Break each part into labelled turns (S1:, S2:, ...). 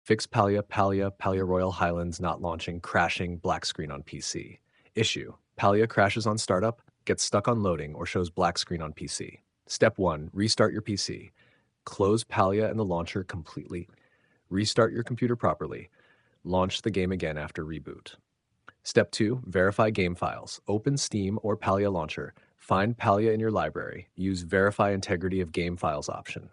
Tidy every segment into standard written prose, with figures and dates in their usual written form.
S1: Fix Palia Royal Highlands not launching, crashing, black screen on PC. Issue: Palia crashes on startup, gets stuck on loading, or shows black screen on PC. Step 1. Restart your PC. Close Palia and the launcher completely. Restart your computer properly. Launch the game again after reboot. Step 2. Verify game files. Open Steam or Palia Launcher. Find Palia in your library. Use Verify Integrity of Game Files option.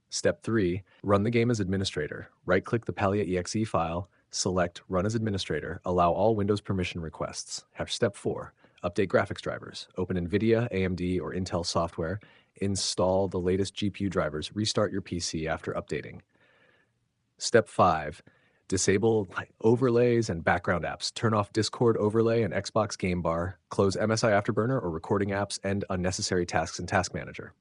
S1: Step 3. Run the game as administrator. Right-click the Palia exe file, select Run as administrator, allow all Windows permission requests. Step 4. Update graphics drivers. Open NVIDIA, AMD, or Intel software. Install the latest GPU drivers. Restart your PC after updating. Step 5. Disable overlays and background apps. Turn off Discord overlay and Xbox Game Bar. Close MSI Afterburner or recording apps and unnecessary tasks in Task Manager.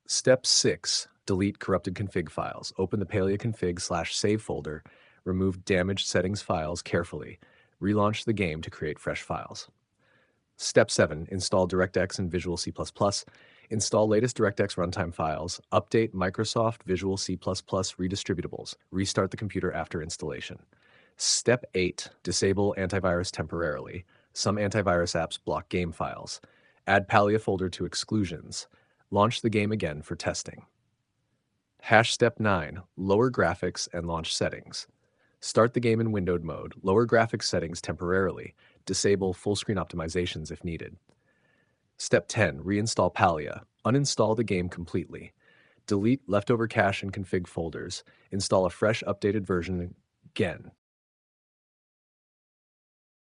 S1: Step 6. Delete corrupted config files. Open the Palia config/save folder. Remove damaged settings files carefully. Relaunch the game to create fresh files. Step 7. Install DirectX and Visual C++. Install latest DirectX runtime files. Update Microsoft Visual C++ redistributables. Restart the computer after installation. Step 8. Disable antivirus temporarily. Some antivirus apps block game files. Add Palia folder to exclusions. Launch the game again for testing. Step 9. Lower graphics and launch settings. Start the game in windowed mode. Lower graphics settings temporarily. Disable full screen optimizations if needed. Step 10. Reinstall Palia. Uninstall the game completely. Delete leftover cache and config folders. Install a fresh updated version again.